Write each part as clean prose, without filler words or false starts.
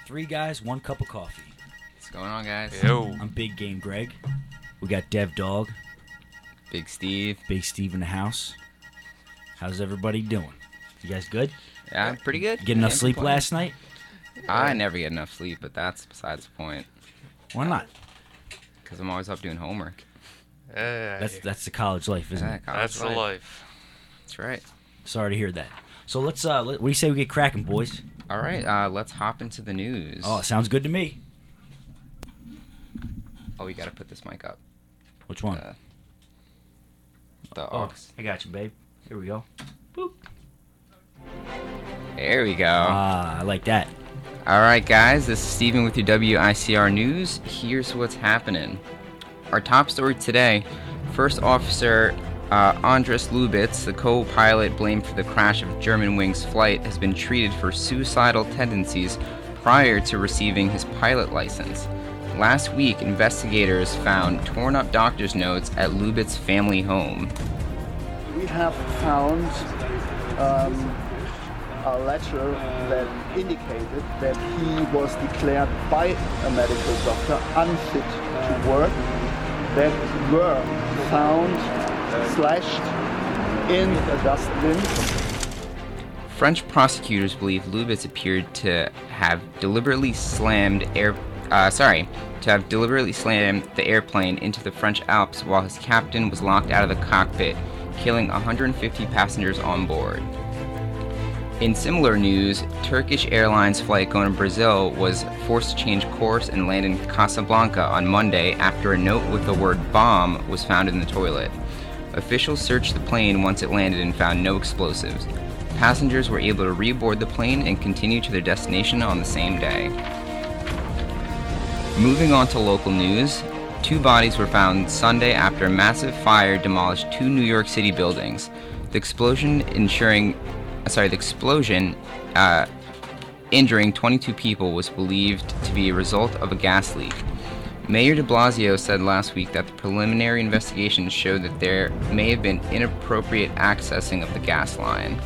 Three guys, one cup of coffee. What's going on, guys? Yo. I'm Big Game Greg. We got Dev Dog, Big Steve. Big Steve in the house. How's everybody doing? You guys good? Yeah, I'm pretty good. Get enough Can't sleep complain. last night? I never get enough sleep, but that's besides the point. Why not? Because I'm always up doing homework. That's the college life, isn't it? That's the life. That's right. Sorry to hear that. So let's what do you say we get cracking, boys? All right, let's hop into the news. Oh, sounds good to me. Oh, we got to put this mic up. Which one? The Oh, aux. I got you, babe. Here we go. Boop. There we go. I like that. All right, guys, this is Steven with your WICR News. Here's what's happening. Our top story today, First Officer Andres Lubitz, the co-pilot blamed for the crash of Germanwings flight, has been treated for suicidal tendencies prior to receiving his pilot license. Last week, investigators found torn-up doctor's notes at Lubitz's family home. We have found a letter that indicated that he was declared by a medical doctor unfit to work, that were found slashed in a dustbin. French prosecutors believe Lubitz appeared to have deliberately slammed the airplane into the French Alps while his captain was locked out of the cockpit, killing 150 passengers on board. In similar news, Turkish Airlines flight going to Brazil was forced to change course and land in Casablanca on Monday after a note with the word bomb was found in the toilet. Officials searched the plane once it landed and found no explosives. Passengers were able to reboard the plane and continue to their destination on the same day. Moving on to local news, 2 bodies were found Sunday after a massive fire demolished 2 New York City buildings. The explosion injuring 22 people was believed to be a result of a gas leak. Mayor de Blasio said last week that the preliminary investigations showed that there may have been inappropriate accessing of the gas line.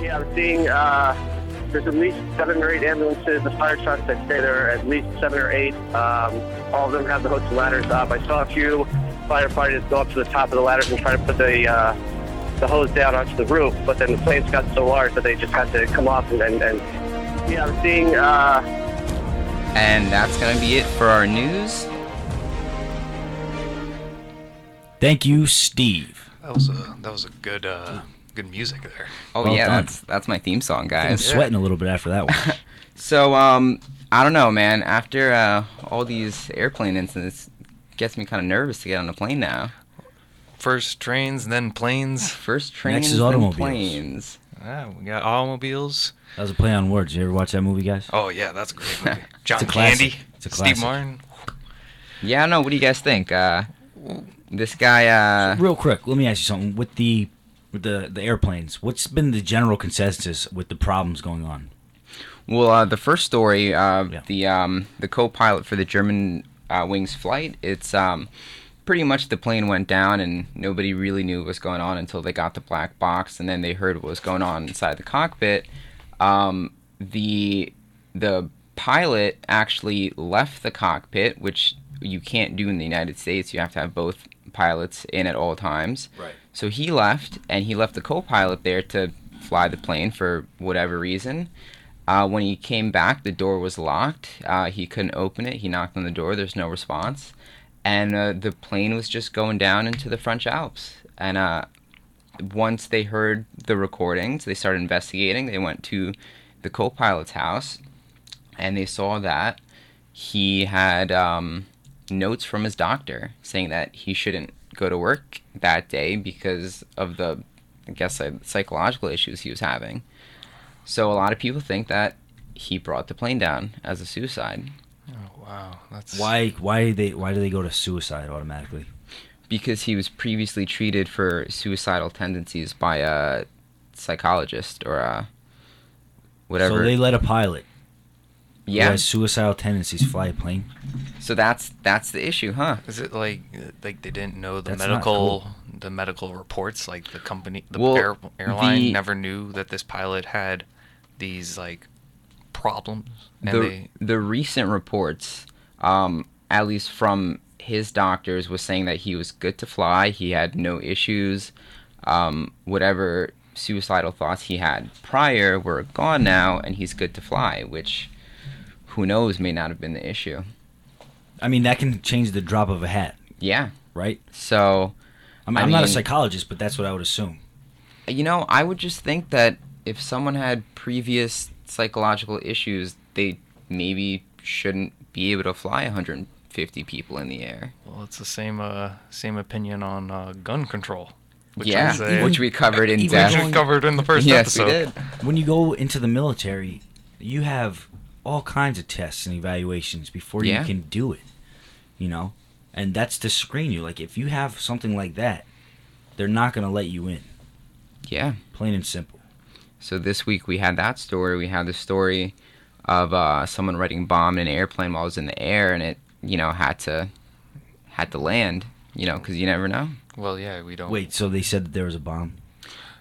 Yeah, I'm seeing there's at least 7 or 8 ambulances, the fire trucks that stay there, at least 7 or 8. All of them have the hooks and ladders up. I saw a few firefighters go up to the top of the ladders and try to put the hose down onto the roof, but then the flames got so large that they just had to come off and yeah, I'm seeing And that's going to be it for our news. Thank you, Steve. That was a good music there. Oh Well yeah, done. that's my theme song, I'm guys. sweating a little bit after that one. So I don't know, man. After all these airplane incidents, it gets me kind of nervous to get on a plane now. First trains, then planes. First trains, Next is then automobiles. planes. We got automobiles. That was a play on words. You ever watch that movie, guys? Oh yeah, that's a great movie. John a classic. Candy, It's a Steve classic. Martin. Yeah, I don't know. What do you guys think? This guy. Real quick, let me ask you something. With the airplanes, what's been the general consensus with the problems going on? Well, the first story, the co-pilot for the German Wings flight, it's pretty much the plane went down and nobody really knew what was going on until they got the black box, and then they heard what was going on inside the cockpit. The pilot actually left the cockpit, which you can't do in the United States. You have to have both pilots in at all times. Right. So he left, and he left the co-pilot there to fly the plane for whatever reason. When he came back, the door was locked. He couldn't open it. He knocked on the door. There's no response. And the plane was just going down into the French Alps. And once they heard the recordings, they started investigating. They went to the co-pilot's house, and they saw that he had notes from his doctor saying that he shouldn't go to work that day because of the, I guess, psychological issues he was having. So a lot of people think that he brought the plane down as a suicide. Oh wow, that's Why do they go to suicide automatically? Because he was previously treated for suicidal tendencies by a psychologist or whatever. So they let a pilot who Yeah. has suicidal tendencies fly a plane. So that's the issue, huh? Is it like they didn't know the That's not medical cool. the medical reports? Like the company, the Well, airline the- never knew that this pilot had these like problems. And The recent reports, at least from his doctors, was saying that he was good to fly. He had no issues. Whatever suicidal thoughts he had prior were gone now, and he's good to fly, which who knows may not have been the issue. I mean, that can change the drop of a hat, Yeah. right? So, I'm I not a mean- psychologist, but that's what I would assume. I would just think that if someone had previous psychological issues, they maybe shouldn't be able to fly 150 people in the air. well, it's the same opinion on gun control. Which Yeah, is a- which we covered in even depth. which we covered in the first Yes, we episode. did. When you go into the military, you have all kinds of tests and evaluations before Yeah. you can do it, and that's to screen you. Like, if you have something like that, they're not going to let you in, Yeah. plain and simple. So this week we had that story. We had the story of someone writing bomb in an airplane while it was in the air, and it, had to land, because you never know. Well, yeah, we don't. Wait, so they said that there was a bomb?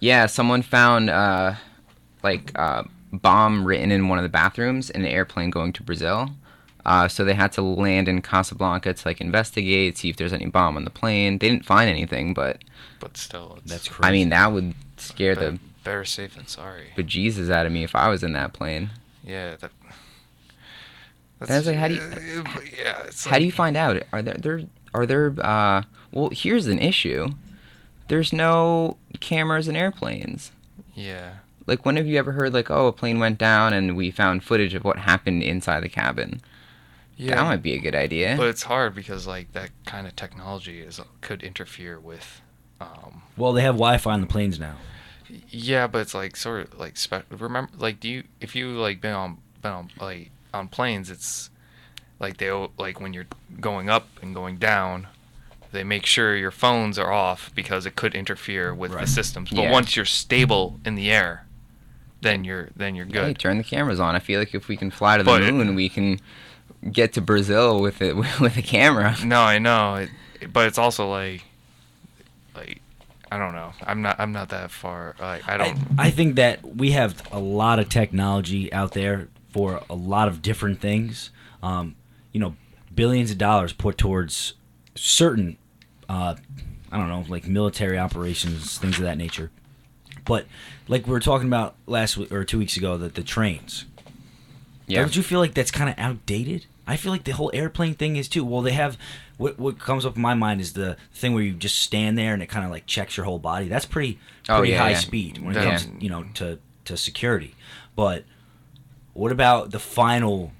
Yeah, someone found bomb written in one of the bathrooms in an airplane going to Brazil. So they had to land in Casablanca to investigate, see if there's any bomb on the plane. They didn't find anything, but But still, it's That's crazy. I mean that would scare better, the better safe than sorry. bejesus out of me if I was in that plane. Yeah, That's like, how do you- yeah, it's How do you find out? Are there well, here's an issue. There's no cameras in airplanes. Yeah. Like, when have you ever heard, a plane went down and we found footage of what happened inside the cabin? Yeah. That might be a good idea. But it's hard because that kind of technology could interfere with. Well, they have Wi-Fi on the planes now. Yeah, but it's sort of remember if you been on planes, it's they'll when you're going up and going down, they make sure your phones are off because it could interfere with the Right. systems. But Yeah. once you're stable in the air, then you're Hey, good. turn the cameras on. I feel like if we can fly to the But- moon, we can get to Brazil with it with a camera. No, I know, but it's also like I don't know. I'm not that far. I don't. I think that we have a lot of technology out there for a lot of different things. Billions of dollars put towards certain, military operations, things of that nature. But like we were talking about last week or 2 weeks ago, the trains. Yeah. Don't you feel like that's kind of outdated? I feel like the whole airplane thing is too. Well, they have what comes up in my mind is the thing where you just stand there and it kind of checks your whole body. That's pretty Oh, yeah, high yeah. speed when it Yeah. comes to security. But what about the final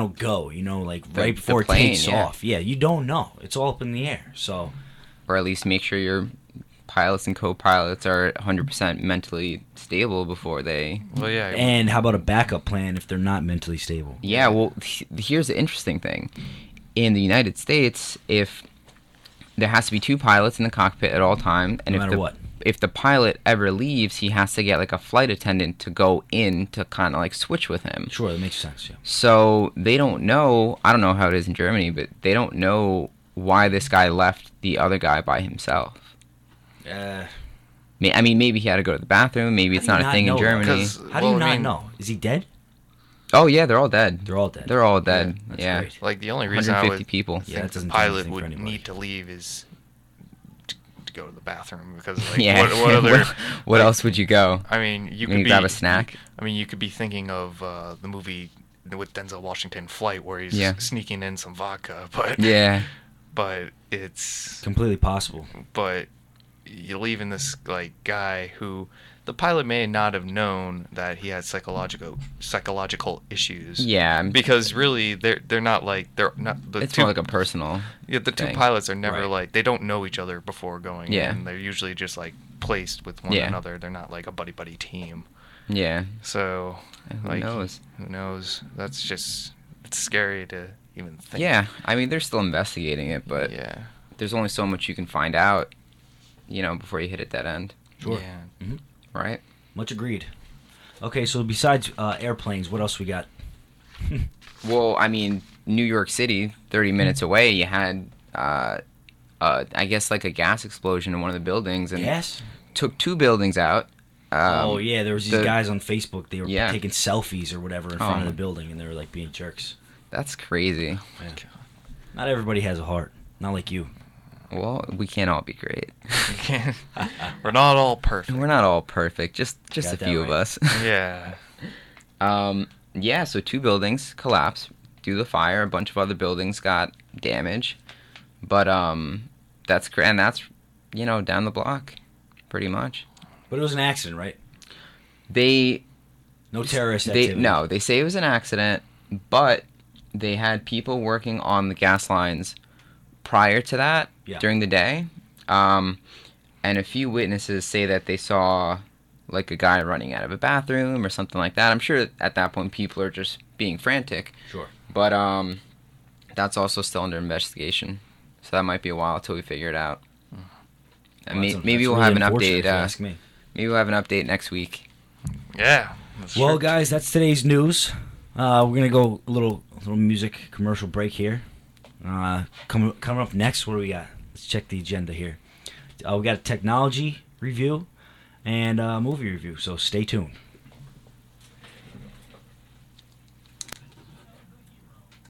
go? Right before plane, it takes yeah. off. Yeah, you don't know. It's all up in the air. So Or at least make sure your pilots and co-pilots are 100% mentally stable before they... Well, yeah. and how about a backup plan if they're not mentally stable? Yeah, well, here's the interesting thing. In the United States, if there has to be 2 pilots in the cockpit at all time, and No matter what. if the pilot ever leaves, he has to get a flight attendant to go in to kind of switch with him. Sure, that makes sense. Yeah. So they don't know, I don't know how it is in Germany, but they don't know why this guy left the other guy by himself. I mean, maybe he had to go to the bathroom. Maybe it's How do not you a thing in not know? Germany. 'Cause- How do you Well, I not mean- know? Is he dead? Oh yeah, they're all dead. They're all dead. They're all dead. That's yeah, great. The only reason I 150 would people. Yeah, that think the doesn't do pilot anything for would anybody. need to leave is to go to the bathroom because Yeah. what other what else would you go? I mean, you Maybe could be grab a snack. I mean, you could be thinking of the movie with Denzel Washington, Flight, where he's Yeah. sneaking in some vodka, but Yeah. but it's Completely possible. but you're leaving this guy who the pilot may not have known that he had psychological issues. Yeah. Because really, they're not the It's two. more like a personal. Yeah, the two thing. pilots are never Right. they don't know each other before going Yeah. in. They're usually just placed with one Yeah. another. They're not a buddy team. Yeah. So Who knows? Who knows? That's just it's scary to even think. Yeah. I mean, they're still investigating it, but yeah. there's only so much you can find out, before you hit a dead end, Sure. Yeah. right? Much agreed. Okay, so besides airplanes, what else we got? Well, I mean, New York City, 30 minutes away, you had, I guess, a gas explosion in one of the buildings, and Yes. took 2 buildings out. Oh yeah, there was these the- guys on Facebook. They were Yeah. taking selfies or whatever in front of Oh. the building, and they were like being jerks. That's crazy. Not everybody has a heart. Not like you. Well, we can't all be great. We can't. We're not all perfect. We're not all perfect. Just Got a that few of right. us. Yeah. Yeah. So 2 buildings collapsed due to the fire. A bunch of other buildings got damage, but that's and that's down the block, pretty much. But it was an accident, right? They No terrorist activity. No, they say it was an accident, but they had people working on the gas lines prior to that during the day. And a few witnesses say that they saw like a guy running out of a bathroom or something like that. I'm sure at that point people are just being frantic. Sure. But that's also still under investigation. So that might be a while till we figure it out. And Well, maybe that's we'll really have an unfortunate update. if you ask me. Maybe we'll have an update next week. Yeah. That's Well, true. guys, that's today's news. We're gonna go a little music commercial break here. Coming up next, what do we got? Let's check the agenda here. We got a technology review and a movie review. So stay tuned.